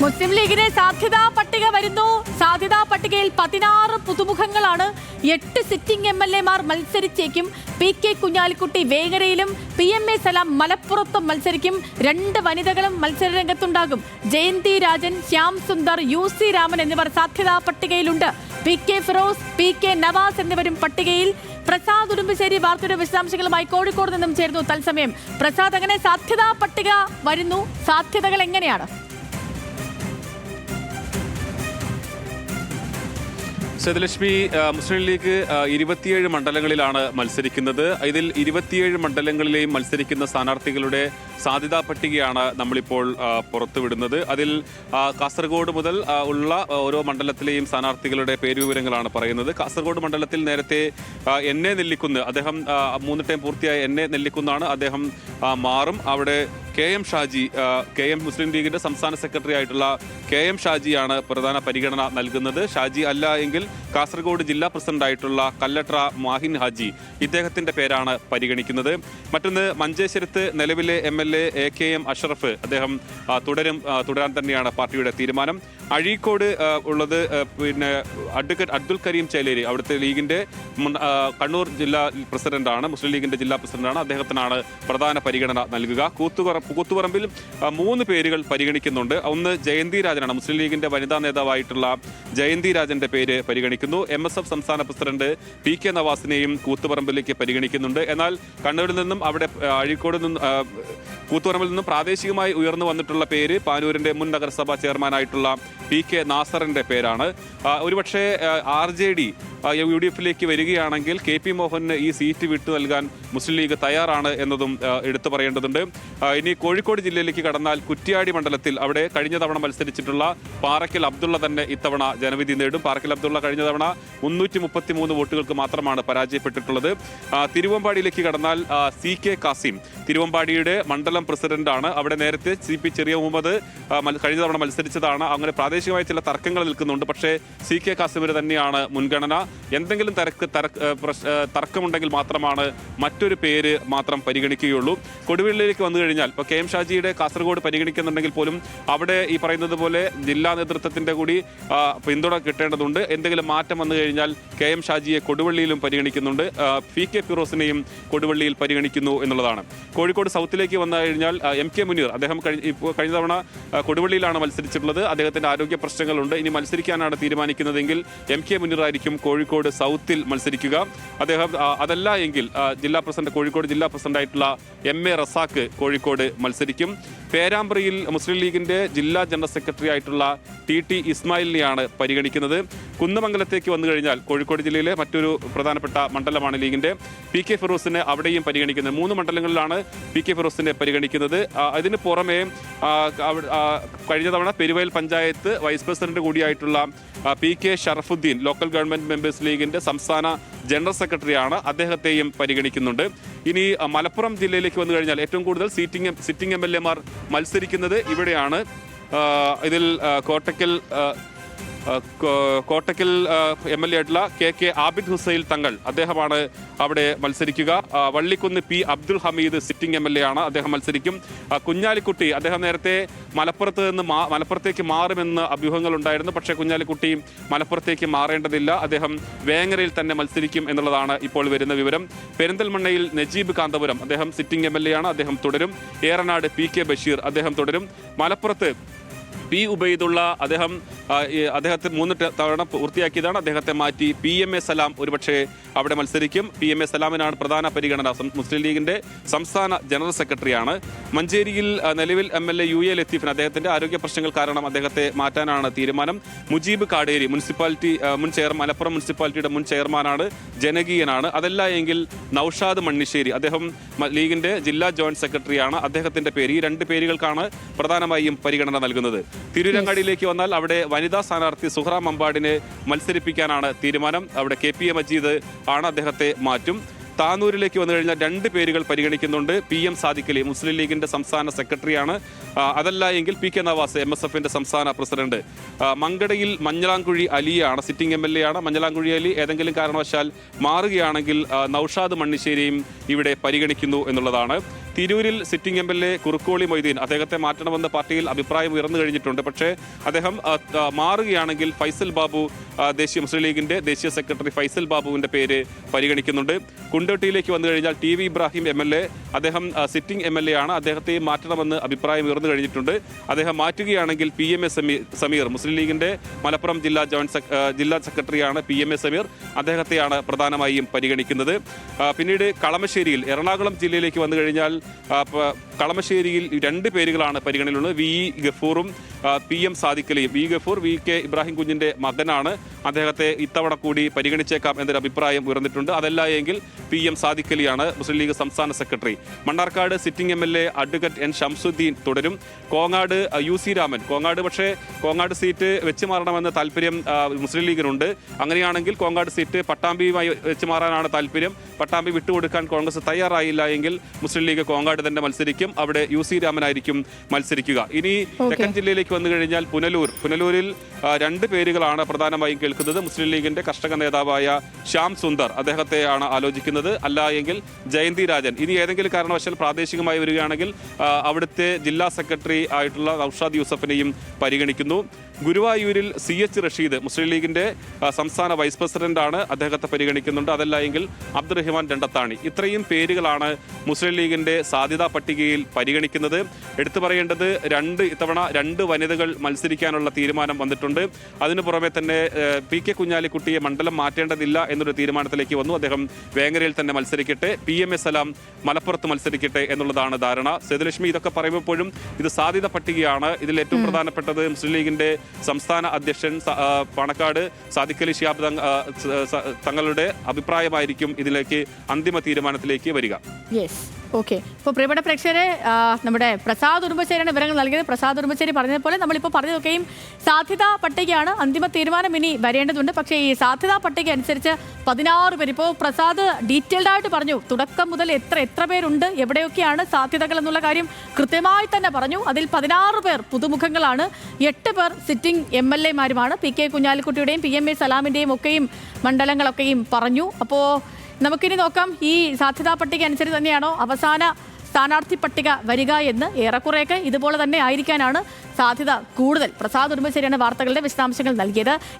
മുസ്ലിം ലീഗിന്റെ സാധ്യതാ പട്ടിക വരുന്നു. സാധ്യതാ പട്ടികയിൽ 16 പുതുമുഖങ്ങളാണ്. 8 സിറ്റിംഗ് MLA-മാർ മത്സരിച്ചേക്കും. PK കുഞ്ഞാലിക്കുട്ടി വേങ്ങരയിലും PMA സലാം മലപ്പുറത്തും മത്സരിക്കും. 2 വനിതകളും മത്സരരംഗത്തുണ്ടാകും. ജയന്തി രാജൻ, ശ്യാം സുന്ദർ, UC രാമൻ എന്നിവർ സാധ്യതാ പട്ടികയിലുണ്ട്. PK ഫിറോസ്, PK നവാസ് എന്നിവരും പട്ടികയിൽ. പ്രസാദ് ഉടുമ്പശ്ശേരി വാർത്തയുടെ വിശദാംശങ്ങളുമായി കോഴിക്കോട് നിന്നും ചേർന്നു തത്സമയം. പ്രസാദ്, അങ്ങനെ സാധ്യതാ പട്ടിക വരുന്നു, സാധ്യതകൾ എങ്ങനെയാണ്? സേതുലക്ഷ്മി, മുസ്ലിം ലീഗ് 27 മണ്ഡലങ്ങളിലാണ് മത്സരിക്കുന്നത്. ഇതിൽ 27 മണ്ഡലങ്ങളിലെയും മത്സരിക്കുന്ന സ്ഥാനാർത്ഥികളുടെ സാധ്യതാ പട്ടികയാണ് നമ്മളിപ്പോൾ പുറത്തുവിടുന്നത്. അതിൽ കാസർഗോഡ് മുതൽ ഉള്ള ഓരോ മണ്ഡലത്തിലെയും സ്ഥാനാർത്ഥികളുടെ പേരുവിവരങ്ങളാണ് പറയുന്നത്. കാസർഗോഡ് മണ്ഡലത്തിൽ നേരത്തെ എന്നെ നെല്ലിക്കുന്ന്, അദ്ദേഹം 3 ടൈം പൂർത്തിയായ എന്നെ നെല്ലിക്കുന്നാണ്, അദ്ദേഹം മാറും. അവിടെ KM ഷാജി, മുസ്ലിം ലീഗിന്റെ സംസ്ഥാന സെക്രട്ടറി ആയിട്ടുള്ള KM ഷാജിയാണ് പ്രധാന പരിഗണന നൽകുന്നത്. ഷാജി അല്ല എങ്കിൽ കാസർഗോഡ് ജില്ലാ പ്രസിഡന്റായിട്ടുള്ള കല്ലട്ര മാഹിൻ ഹാജി, ഇദ്ദേഹത്തിന്റെ പേരാണ് പരിഗണിക്കുന്നത്. മറ്റൊന്ന്, മഞ്ചേശ്വരത്ത് നിലവിലെ MLA AKM അഷ്റഫ്, അദ്ദേഹം തുടരാൻ തന്നെയാണ് പാർട്ടിയുടെ തീരുമാനം. അഴീക്കോട് ഉള്ളത് പിന്നെ അഡ്വക്കേറ്റ് അബ്ദുൽ കരീം ചേലേരി, അവിടുത്തെ ലീഗിന്റെ കണ്ണൂർ ജില്ലാ പ്രസിഡന്റാണ്, മുസ്ലിം ലീഗിന്റെ ജില്ലാ പ്രസിഡന്റാണ്, അദ്ദേഹത്തിനാണ് പ്രധാന പരിഗണന നൽകുക. കൂത്തുപറമ്പിൽ 3 പേരുകൾ പരിഗണിക്കുന്നുണ്ട്. ഒന്ന് ജയന്തി രാജനാണ്, മുസ്ലിം ലീഗിന്റെ വനിതാ നേതാവായിട്ടുള്ള ജയന്തി രാജന്റെ പേര് പരിഗണിക്കുന്നു. MSF സംസ്ഥാന പ്രസിഡന്റ് PK നവാസിനെയും കൂത്തുപറമ്പിലേക്ക് പരിഗണിക്കുന്നുണ്ട്. എന്നാൽ കണ്ണൂരിൽ നിന്നും അഴീക്കോട് നിന്നും കൂത്തുപറമ്പിൽ നിന്നും പ്രാദേശികമായി ഉയർന്നു വന്നിട്ടുള്ള പേര് പാനൂരിന്റെ മുൻ നഗരസഭാ ചെയർമാനായിട്ടുള്ള PK നാസറിന്റെ പേരാണ്. ഒരുപക്ഷെ RJD UDF-ലേക്ക് വരികയാണെങ്കിൽ KP മോഹന് ഈ സീറ്റ് വിട്ടു നൽകാൻ മുസ്ലിം ലീഗ് തയ്യാറാണ് എന്നതും എടുത്തു പറയേണ്ടതുണ്ട്. ഇനി കോഴിക്കോട് ജില്ലയിലേക്ക് കടന്നാൽ കുറ്റ്യാടി മണ്ഡലത്തിൽ അവിടെ കഴിഞ്ഞ തവണ മത്സരിച്ചിട്ടുള്ള പാറക്കൽ അബ്ദുള്ള തന്നെ ഇത്തവണ ജനവിധി നേടും. പാറക്കൽ അബ്ദുള്ള കഴിഞ്ഞ തവണ 333 വോട്ടുകൾക്ക് മാത്രമാണ് പരാജയപ്പെട്ടിട്ടുള്ളത്. തിരുവമ്പാടിയിലേക്ക് കടന്നാൽ CK കാസിം, തിരുവമ്പാടിയുടെ മണ്ഡലം പ്രസിഡന്റാണ്. അവിടെ നേരത്തെ CP ചെറിയ മുഹമ്മദ് കഴിഞ്ഞ തവണ മത്സരിച്ചതാണ്. അങ്ങനെ പ്രാദേശികമായ ചില തർക്കങ്ങൾ നിൽക്കുന്നുണ്ട്. പക്ഷേ CK കാസിമിന് തന്നെയാണ് മുൻഗണന. എന്തെങ്കിലും തർക്കമുണ്ടെങ്കിൽ മാത്രമാണ് മറ്റൊരു പേര് മാത്രം പരിഗണിക്കുകയുള്ളൂ. കൊടുവള്ളിയിലേക്ക് വന്നു കഴിഞ്ഞാൽ ഇപ്പോൾ KM ഷാജിയുടെ കാസർഗോഡ് പരിഗണിക്കുന്നുണ്ടെങ്കിൽ പോലും അവിടെ ഈ പറയുന്നത് പോലെ ജില്ലാ നേതൃത്വത്തിന്റെ കൂടി പിന്തുണ കിട്ടേണ്ടതുണ്ട്. എന്തെങ്കിലും മാറ്റം വന്നു കഴിഞ്ഞാൽ KM ഷാജിയെ കൊടുവള്ളിയിലും പരിഗണിക്കുന്നുണ്ട്. PK ഫിറോസിനെയും കൊടുവള്ളിയിൽ പരിഗണിക്കുന്നു എന്നുള്ളതാണ്. കോഴിക്കോട് സൗത്തിലേക്ക് വന്നു കഴിഞ്ഞാൽ MK മുനീർ, അദ്ദേഹം കഴിഞ്ഞ തവണ കൊടുവള്ളിയിലാണ് മത്സരിച്ചിട്ടുള്ളത്. അദ്ദേഹത്തിന്റെ ആരോഗ്യ പ്രശ്നങ്ങളുണ്ട്. ഇനി മത്സരിക്കാനാണ് തീരുമാനിക്കുന്നതെങ്കിൽ MK മുനീർ ആയിരിക്കും കോഴിക്കോട് സൗത്തിൽ മത്സരിക്കുക. അദ്ദേഹം അതല്ല എങ്കിൽ കോഴിക്കോട് ജില്ലാ പ്രസിഡന്റായിട്ടുള്ള MA റസാഖ് കോഴിക്കോട് മത്സരിക്കും. പേരാമ്പ്രയിൽ മുസ്ലിം ലീഗിന്റെ ജില്ലാ ജനറൽ സെക്രട്ടറി ആയിട്ടുള്ള TT ഇസ്മായിലിനെയാണ് പരിഗണിക്കുന്നത്. കുന്നമംഗലത്തേക്ക് വന്നു കഴിഞ്ഞാൽ കോഴിക്കോട് ജില്ലയിലെ മറ്റൊരു പ്രധാനപ്പെട്ട മണ്ഡലമാണ് ലീഗിന്റെ, PK ഫിറോസിനെ അവിടെയും പരിഗണിക്കുന്നത്. 3 മണ്ഡലങ്ങളിലാണ് PK ഫിറോസിനെ പരിഗണിക്കുന്നത്. അതിന് പുറമെ കഴിഞ്ഞ തവണ പെരുവയൽ പഞ്ചായത്ത് വൈസ് പ്രസിഡന്റ് കൂടിയായിട്ടുള്ള PK Sharafuddin, local government members ലീഗിന്റെ സംസ്ഥാന ജനറൽ സെക്രട്ടറിയാണ്, അദ്ദേഹത്തെയും പരിഗണിക്കുന്നുണ്ട്. ഇനി മലപ്പുറം ജില്ലയിലേക്ക് വന്നു കഴിഞ്ഞാൽ ഏറ്റവും കൂടുതൽ സിറ്റിംഗ് MLA-മാർ മത്സരിക്കുന്നത് ഇവിടെയാണ്. ഇതിൽ കോട്ടക്കൽ MLA ആയിട്ടുള്ള KK ആബിദ് ഹുസൈൽ തങ്ങൾ, അദ്ദേഹമാണ് അവിടെ മത്സരിക്കുക. Vallikkunnu P Abdul Hameed sitting MLA ആണ്, അദ്ദേഹം മത്സരിക്കും. കുഞ്ഞാലിക്കുട്ടി, അദ്ദേഹം നേരത്തെ മലപ്പുറത്തേക്ക് മാറുമെന്ന് അഭ്യൂഹങ്ങൾ ഉണ്ടായിരുന്നു. പക്ഷേ കുഞ്ഞാലിക്കുട്ടി മലപ്പുറത്തേക്ക് മാറേണ്ടതില്ല, അദ്ദേഹം വേങ്ങരയിൽ തന്നെ മത്സരിക്കും എന്നുള്ളതാണ് ഇപ്പോൾ വരുന്ന വിവരം. പെരിന്തൽമണ്ണയിൽ നജീബ് കാന്തപുരം, അദ്ദേഹം സിറ്റിംഗ് MLA ആണ്, അദ്ദേഹം തുടരും. ഏറനാട് PK ബഷീർ, അദ്ദേഹം തുടരും. മലപ്പുറത്ത് P ഉബൈദുള്ള, അദ്ദേഹത്തെ 3 തവണ പൂർത്തിയാക്കിയതാണ്, അദ്ദേഹത്തെ മാറ്റി PMA സലാം ഒരുപക്ഷെ അവിടെ മത്സരിക്കും. PMA സലാമിനാണ് പ്രധാന പരിഗണന, മുസ്ലിം ലീഗിന്റെ സംസ്ഥാന ജനറൽ സെക്രട്ടറിയാണ്. മഞ്ചേരിയിൽ നിലവിൽ MLA UA ലത്തീഫിന് അദ്ദേഹത്തിന്റെ ആരോഗ്യ പ്രശ്നങ്ങൾ കാരണം അദ്ദേഹത്തെ മാറ്റാനാണ് തീരുമാനം. മുജീബ് കാടേരി, മലപ്പുറം മുനിസിപ്പാലിറ്റിയുടെ മുൻ ചെയർമാനാണ്, ജനകീയനാണ്. അതല്ല എങ്കിൽ നൌഷാദ് മണ്ണിശ്ശേരി, അദ്ദേഹം ലീഗിന്റെ ജില്ലാ ജോയിന്റ് സെക്രട്ടറിയാണ്, അദ്ദേഹത്തിന്റെ പേര്. ഈ 2 പേരുകൾക്കാണ് പ്രധാനമായും പരിഗണന നൽകുന്നത്. തിരൂരങ്ങാടിയിലേക്ക് വന്നാൽ അവിടെ വനിതാ സ്ഥാനാർത്ഥി സുഹ്റ മമ്പാടിനെ മത്സരിപ്പിക്കാനാണ് തീരുമാനം. അവിടെ KPA മജീദ് ആണ്, അദ്ദേഹത്തെ മാറ്റും. താനൂരിലേക്ക് വന്നു കഴിഞ്ഞാൽ 2 പേരുകൾ പരിഗണിക്കുന്നുണ്ട്. PM സാദിഖ് അലി, മുസ്ലിം ലീഗിന്റെ സംസ്ഥാന സെക്രട്ടറിയാണ്. അതല്ല എങ്കിൽ PK നവാസ്, MSF-ന്റെ സംസ്ഥാന പ്രസിഡന്റ്, മങ്കടയിൽ മഞ്ഞളാംകുഴി അലിയാണ് സിറ്റിംഗ് MLA ആണ്. മഞ്ഞളാംകുഴി അലി ഏതെങ്കിലും കാരണവശാൽ മാറുകയാണെങ്കിൽ നൌഷാദ് മണ്ണിശ്ശേരിയും ഇവിടെ പരിഗണിക്കുന്നു എന്നുള്ളതാണ്. തിരൂരിൽ സിറ്റിംഗ് MLA കുറുക്കോളി മൊയ്തീൻ, അദ്ദേഹത്തെ മാറ്റണമെന്ന് പാർട്ടിയിൽ അഭിപ്രായം ഉയർന്നു കഴിഞ്ഞിട്ടുണ്ട്. പക്ഷേ അദ്ദേഹം മാറുകയാണെങ്കിൽ ഫൈസൽ ബാബു, മുസ്ലിം ലീഗിന്റെ ദേശീയ സെക്രട്ടറി ഫൈസൽ ബാബുവിന്റെ പേര് പരിഗണിക്കുന്നുണ്ട്. കുണ്ടോട്ടിയിലേക്ക് വന്നു കഴിഞ്ഞാൽ TV ഇബ്രാഹിം MLA, അദ്ദേഹം സിറ്റിംഗ് MLA ആണ്. അദ്ദേഹത്തെ മാറ്റണമെന്ന് അഭിപ്രായം ഉയർന്നു കഴിഞ്ഞിട്ടുണ്ട്. അദ്ദേഹം മാറ്റുകയാണെങ്കിൽ PMA സമീർ, മുസ്ലിം ലീഗിന്റെ മലപ്പുറം ജില്ലാ സെക്രട്ടറിയാണ് PMA സമീർ, അദ്ദേഹത്തെയാണ് പ്രധാനമായും പരിഗണിക്കുന്നത്. പിന്നീട് കളമശ്ശേരിയിൽ, എറണാകുളം ജില്ലയിലേക്ക് വന്നു കഴിഞ്ഞാൽ കളമശ്ശേരിയിൽ 2 പേരുകളാണ് പരിഗണനയിലുള്ളത്. VE ഗഫൂറും PM സാദിഖലിയും. VE Gafoor VK Ibrahim കുഞ്ഞിന്റെ മകനാണ്. അദ്ദേഹത്തെ ഇത്തവണ കൂടി പരിഗണിച്ചേക്കാം എന്നൊരു അഭിപ്രായം ഉയർന്നിട്ടുണ്ട്. അതല്ല എങ്കിൽ PM സാദിഖലിയാണ്, മുസ്ലിം ലീഗ് സംസ്ഥാന secretary. Mannarkkad sitting MLA advocate N Shamsuddeen തുടരും. കോങ്ങാട് UC രാമൻ, പക്ഷേ കോങ്ങാട് സീറ്റ് വെച്ച് മാറണമെന്ന് താല്പര്യം മുസ്ലിം ലീഗിനുണ്ട്. അങ്ങനെയാണെങ്കിൽ കോങ്ങാട് സീറ്റ് പട്ടാമ്പിയുമായി വെച്ച് മാറാനാണ് താല്പര്യം. പട്ടാമ്പി വിട്ടുകൊടുക്കാൻ കോൺഗ്രസ് തയ്യാറായില്ല എങ്കിൽ മുസ്ലിം ലീഗ് കോങ്ങാട് തന്നെ മത്സരിക്കും. അവിടെ UC രാമനായിരിക്കും മത്സരിക്കുക. ഇനി തെക്കൻ ജില്ലയിലേക്ക് വന്നു കഴിഞ്ഞാൽ പുനലൂരിൽ 2 പേരുകളാണ് പ്രധാനമായും കേൾക്കുന്നത്. മുസ്ലിം ലീഗിന്റെ കർഷക നേതാവായ ശ്യാം സുന്ദർ, അദ്ദേഹത്തെയാണ് ആലോചിക്കുന്നത്. അല്ല എങ്കിൽ ജയന്തി രാജൻ. ഇനി ഏതെങ്കിലും കാരണവശാൽ പ്രാദേശികമായി വരികയാണെങ്കിൽ അവിടുത്തെ ജില്ലാ സെക്രട്ടറി ആയിട്ടുള്ള നൌഷാദ് യൂസഫിനെയും പരിഗണിക്കുന്നു. ഗുരുവായൂരിൽ CH റഷീദ്, മുസ്ലിം ലീഗിന്റെ സംസ്ഥാന വൈസ് പ്രസിഡന്റാണ്, അദ്ദേഹത്തെ പരിഗണിക്കുന്നുണ്ട്. അതല്ല എങ്കിൽ അബ്ദുറഹിമാൻ രണ്ടത്താണി. ഇത്രയും പേരുകളാണ് മുസ്ലിം ലീഗിന്റെ സാധ്യതാ പട്ടികയിൽ പരിഗണിക്കുന്നത്. എടുത്തു പറയേണ്ടത് ഇത്തവണ 2 വനിതകൾ മത്സരിക്കാനുള്ള തീരുമാനം വന്നിട്ടുണ്ട്. അതിനു പുറമെ തന്നെ PK കുഞ്ഞാലിക്കുട്ടിയെ മണ്ഡലം മാറ്റേണ്ടതില്ല എന്നൊരു തീരുമാനത്തിലേക്ക് വന്നു. അദ്ദേഹം വേങ്ങരയിൽ തന്നെ മത്സരിക്കട്ടെ, PMA സലാം മലപ്പുറത്ത് മത്സരിക്കട്ടെ എന്നുള്ളതാണ് ധാരണ. സേതുലക്ഷ്മി, ഇതൊക്കെ പറയുമ്പോഴും ഇത് സാധ്യത പട്ടികയാണ്. ഇതിൽ ഏറ്റവും പ്രധാനപ്പെട്ടത് മുസ്ലിം ലീഗിന്റെ സംസ്ഥാന അധ്യക്ഷൻ പാണക്കാട് സാദിഖലി ശിഹാബ് തങ്ങളുടെ അഭിപ്രായമായിരിക്കും ഇതിലേക്ക് അന്തിമ തീരുമാനത്തിലേക്ക് വരിക. ഓക്കെ, ഇപ്പോൾ പ്രിയപ്പെട്ട പ്രേക്ഷകരെ, നമ്മുടെ പ്രസാദ് ഉടുമ്പശ്ശേരിയാണ് വിവരങ്ങൾ നൽകിയത്. പ്രസാദ് ഉടുമ്പശ്ശേരി പറഞ്ഞതുപോലെ നമ്മളിപ്പോൾ പറഞ്ഞതൊക്കെയും സാധ്യതാ പട്ടികയാണ്. അന്തിമ തീരുമാനം ഇനി വരേണ്ടതുണ്ട്. പക്ഷേ ഈ സാധ്യതാ പട്ടിക അനുസരിച്ച് 16 പേര്, ഇപ്പോൾ പ്രസാദ് ഡീറ്റെയിൽഡ് ആയിട്ട് പറഞ്ഞു, തുടക്കം മുതൽ എത്ര പേരുണ്ട്, എവിടെയൊക്കെയാണ് സാധ്യതകൾ എന്നുള്ള കാര്യം കൃത്യമായി തന്നെ പറഞ്ഞു. അതിൽ 16 പേർ പുതുമുഖങ്ങളാണ്, 8 പേർ സിറ്റിംഗ് MLA മാരുമാണ്. PK കുഞ്ഞാലിക്കുട്ടിയുടെയും PMA സലാമിൻ്റെയും ഒക്കെയും മണ്ഡലങ്ങളൊക്കെയും പറഞ്ഞു. അപ്പോൾ നമുക്കിനി നോക്കാം, ഈ സാധ്യതാ പട്ടിക അനുസരിച്ച് തന്നെയാണോ അവസാന സ്ഥാനാർത്ഥി പട്ടിക വരിക എന്ന്. ഏറെക്കുറെയൊക്കെ ഇതുപോലെ തന്നെ ആയിരിക്കാനാണ് സാധ്യത കൂടുതൽ. പ്രസാദ് ഉടുമ്പശ്ശേരിയാണ് വാർത്തകളുടെ വിശദാംശങ്ങൾ നൽകിയത്.